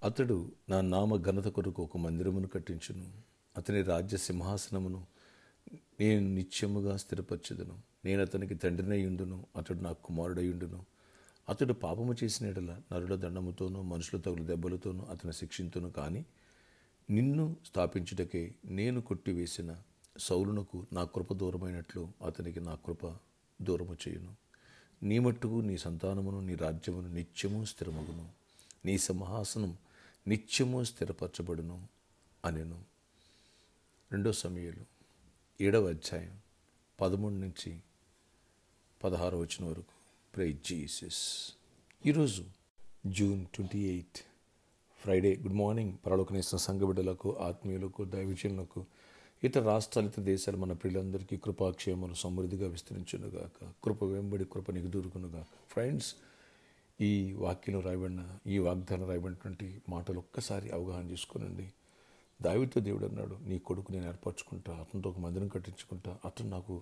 అతడు నా నామ ఘనత కొరకు ఒక మందిరమును కట్టించును. అతని రాజ్య సింహాసనమును నేను నిత్యముగా స్థిరపరచెదను. నేను అతనికి తండ్రినయ్యుండును, అతడు నాకు కుమారుడయ్యుండును. అతడు పాపము చేసిన యెడల నరుల దండముతోనూ మనుషుల తగులు దెబ్బలతోనూ అతని శిక్షింతును. కానీ నిన్ను స్థాపించుటకే నేను కొట్టివేసిన సౌలునకు నా కృప దూరమైనట్లు అతనికి నా కృప దూరము చేయును. నీ మట్టుకు నీ సంతానమును నీ రాజ్యమును నిత్యము స్థిరమగును, నీ సింహాసనం నిత్యము స్థిరపరచబడును అనెను. 2 సమూయేలు 7వ అధ్యాయం 13 నుంచి 16 వచనం వరకు. Praise Jesus. ఈరోజు జూన్ 28 ఫ్రైడే. గుడ్ మార్నింగ్ పరలోకనేసిన సంఘ బిడ్డలకు, ఆత్మీయులకు, దైవజనులకు, ఇతర రాష్ట్రాలు, ఇతర దేశాలు మన ప్రియులందరికీ కృపాక్షేమలు సమృద్ధిగా విస్తరించునుగాక. కృప వెంబడి కృప నీకు దొరుకునుగాక. ఫ్రెండ్స్, ఈ వాక్యంలో రాయబడిన, ఈ వాగ్దానం రాయబడినటువంటి మాటలు ఒక్కసారి అవగాహన చేసుకోనండి. దావీదుతో దేవుడు అన్నాడు, నీ కొడుకు నేను ఏర్పరచుకుంటా, అతనితో ఒక మందిరం కట్టించుకుంటా, అతను నాకు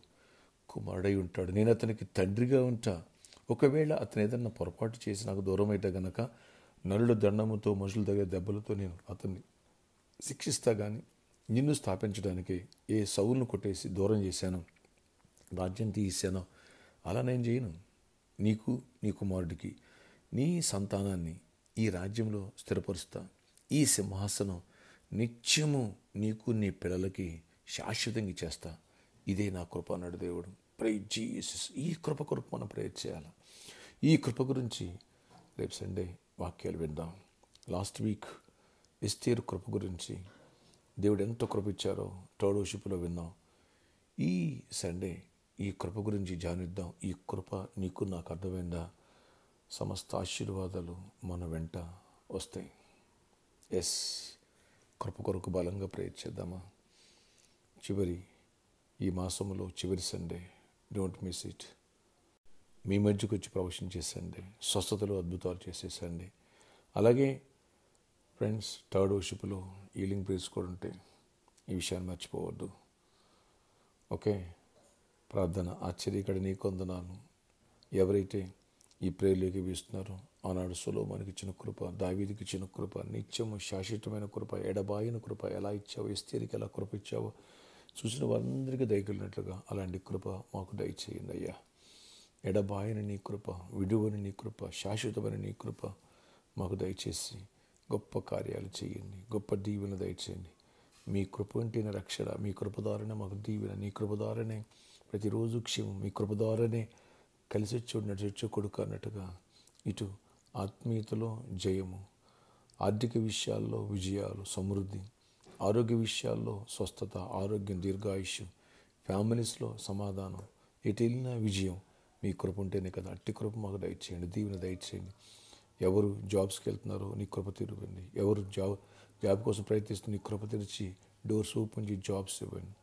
కుమారుడై ఉంటాడు, నేను అతనికి తండ్రిగా ఉంటా. ఒకవేళ అతను ఏదన్నా పొరపాటు చేసి నాకు దూరం అయితే గనక నరుల దండముతో మనుషుల దగ్గర దెబ్బలతో నేను అతన్ని శిక్షిస్తా. కానీ నిన్ను స్థాపించడానికి ఏ సౌలును కొట్టేసి దూరం చేశాను, రాజ్యం తీసానో అలా నేను చేయను. నీకు, నీ కుమారుడికి, నీ సంతానాన్ని ఈ రాజ్యంలో స్థిరపరుస్తా. ఈ సింహాసనం నిత్యము నీకు, నీ పిల్లలకి శాశ్వతంగా ఇచ్చేస్తా. ఇదే నా కృప అన్నాడు దేవుడు. Praise Jesus. ఈ కృప కొరకు మనం ప్రేయర్ చేయాలి. ఈ కృప గురించి రేపు సండే వాక్యాలు విందాం. లాస్ట్ వీక్ ఎస్తేరు కృప గురించి దేవుడు ఎంత కృప ఇచ్చారో టోడోషిప్లో విన్నాం. ఈ సండే ఈ కృప గురించి ధ్యానిద్దాం. ఈ కృప నీకు, నాకు అర్థమైందా? సమస్త ఆశీర్వాదాలు మన వెంట వస్తాయి. ఎస్, కృప కొరకు బలంగా ప్రేయర్ చేద్దామా? ఈ మాసంలో చివరి సండే, డోంట్ మిస్ ఇట్. మీ మధ్యకు వచ్చి ప్రవచనం చేసండి, స్వస్థతలు, అద్భుతాలు చేసేసండి. అలాగే ఫ్రెండ్స్, థర్డ్ వర్షిప్లో హీలింగ్ ప్రేయర్స్ కూడా ఉంటాయి. ఈ విషయాన్ని మర్చిపోవద్దు. ఓకే, ప్రార్థన. ఆశ్చర్యకర నీ కొందనాలు. ఎవరైతే ఈ ప్రేయర్లోకి వీస్తున్నారో, ఆనాడు సొలొమోనుకి ఇచ్చిన కృప, దావీదుకి ఇచ్చిన కృప, నిత్యము శాశ్వతమైన కృప, ఎడబాయిన కృప ఎలా ఇచ్చావో, ఎస్తేరుకి ఎలా కృప ఇచ్చావో చూసిన వారందరికీ దయగలిగినట్లుగా అలాంటి కృప మాకు దయచేయండి అయ్యా. ఎడబాయని నీ కృప, విడువని నీ కృప, శాశ్వతమైన నీ కృప మాకు దయచేసి గొప్ప కార్యాలు చేయండి, గొప్ప దీవెన దయచేయండి. మీ కృప ఉంటేనే రక్షణ, మీ కృప ద్వారానే మాకు దీవెన, నీ కృప ద్వారానే ప్రతిరోజు క్షేమం, మీ కృప ద్వారానే కలిసి వచ్చి నడిచొచ్చే కొడుకు అన్నట్టుగా ఇటు ఆత్మీయతలో జయము, ఆర్థిక విషయాల్లో విజయాలు, సమృద్ధి, ఆరోగ్య విషయాల్లో స్వస్థత, ఆరోగ్యం, దీర్ఘాయుష్యం, ఫ్యామిలీస్లో సమాధానం, ఎటు వెళ్ళినా విజయం మీ కృప ఉంటేనే కదా. అట్టి కృప మాకు దయచేయండి, దీవెన దయచేయండి. ఎవరు జాబ్స్కి వెళ్తున్నారో నీ కృప తిరగండి. ఎవరు జాబ్ కోసం ప్రయత్నిస్తూ నీ కృప తెరిచి డోర్స్ ఓపెన్ చేసి జాబ్స్ ఇవ్వండి.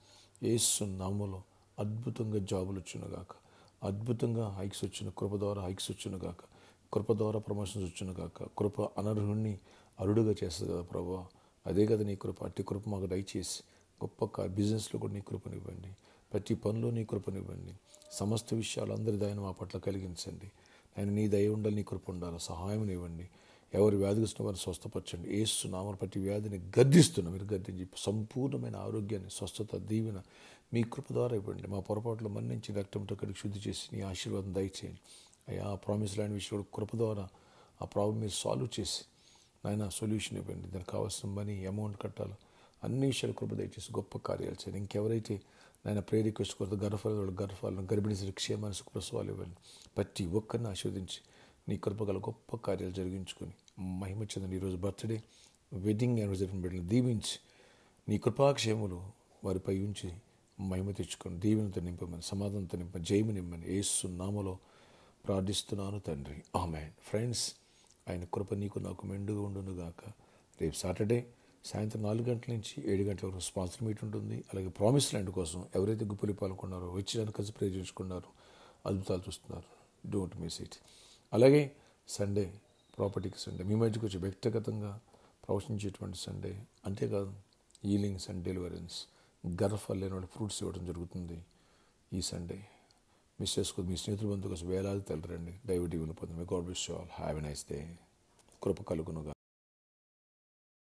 యేసు నామములో అద్భుతంగా జాబులు వచ్చునుగాక, అద్భుతంగా హైక్స్ వచ్చిన, కృప ద్వారా హైక్స్ వచ్చునుగాక, కృప ద్వారా ప్రమోషన్స్ వచ్చునుగాక. కృప అనర్హుణ్ణి అరుడుగా చేస్తుంది కదా ప్రభా, అదే కదా నీ కృప. అట్టి కృప మాకు దయచేసి గొప్ప బిజినెస్లో కూడా నీ కృపనివ్వండి, ప్రతి పనిలో నీ కృపనివ్వండి. సమస్త విషయాలు అందరి దయను మా పట్ల కలిగించండి. ఆయన నీ దయ ఉండాలి, నీ కృప ఉండాలి. సహాయం ఇవ్వండి. ఎవరు వ్యాధిస్తున్న వారిని స్వస్థపరచండి. యేసు నామమున ప్రతి వ్యాధిని గద్దిస్తున్నా, మీరు గద్దించి సంపూర్ణమైన ఆరోగ్యాన్ని, స్వస్థత, దీవెన మీ కృప ద్వారా ఇవ్వండి. మా పొరపాట్లు మన్నించి రక్తంతో కడిగి శుద్ధి చేసి నీ ఆశీర్వాదం దయచేయండి అయ్యా. ఆ ప్రామిస్ ల్యాండ్ విషయంలో కృప ద్వారా ఆ ప్రాబ్లం మీరు సాల్వ్ చేసి నాయన సొల్యూషన్ ఇవ్వండి. దానికి కావాల్సిన మనీ, అమౌంట్ కట్టాలి, అన్ని విషయాలు కృప దయచేసి గొప్ప కార్యాలు చేయండి. ఇంకెవరైతే నాయన ప్రేయర్ రిక్వెస్ట్ కొరకు గర్భఫలం, గర్భిణీ క్షేమానికి ప్రసవాలు ఇవ్వండి. ప్రతి ఒక్కరిని ఆశీర్వదించి నీ కృప గల గొప్ప కార్యాలు జరిగించుకొని మహిమ చెందండి. ఈరోజు బర్త్డే, వెడ్డింగ్ యానివర్సరీ బిడ్డలను దీవించి నీ కృపాక్షేములు వారిపై ఉంచి మహిమ తెచ్చుకొని దీవెనతో నింపమని, సమాధానంతో నింపమని, జయము నింపమని యేసు నామములో ప్రార్థిస్తున్నాను తండ్రి, ఆమేన్. ఫ్రెండ్స్, ఆయన కృప నీకు నాకు మెండుగా ఉండునుగాక. రేపు సాటర్డే సాయంత్రం 4 గంటల నుంచి 7 గంటల వరకు స్పాన్సర్ మీట్ ఉంటుంది. అలాగే ప్రామిస్ ల్యాండ్ కోసం ఎవరైతే గుప్పలు పాల్గొన్నారో, వచ్చేదానికి కలిసి ప్రే చేసుకున్నారో, అద్భుతాలు చూస్తున్నారు, డోంట్ మిస్ ఇట్. అలాగే సండే ప్రాపర్టీకి సండే, మీ మధ్యకి వచ్చి వ్యక్తిగతంగా ప్రవచించేటువంటి సండే. అంతేకాదు హీలింగ్స్ అండ్ డెలివరెన్స్, గర్భఫలం లేని వాళ్ళు ఫ్రూట్స్ ఇవ్వడం జరుగుతుంది ఈ సండే. మిస్ చేసుకోదు. మీ స్నేహితుల బంధువు కోసం వేలాది తల్లిరండి. దైవ దీవెనలు పొంది. May God bless you all. Have a nice day. కృప కలుగునుగా.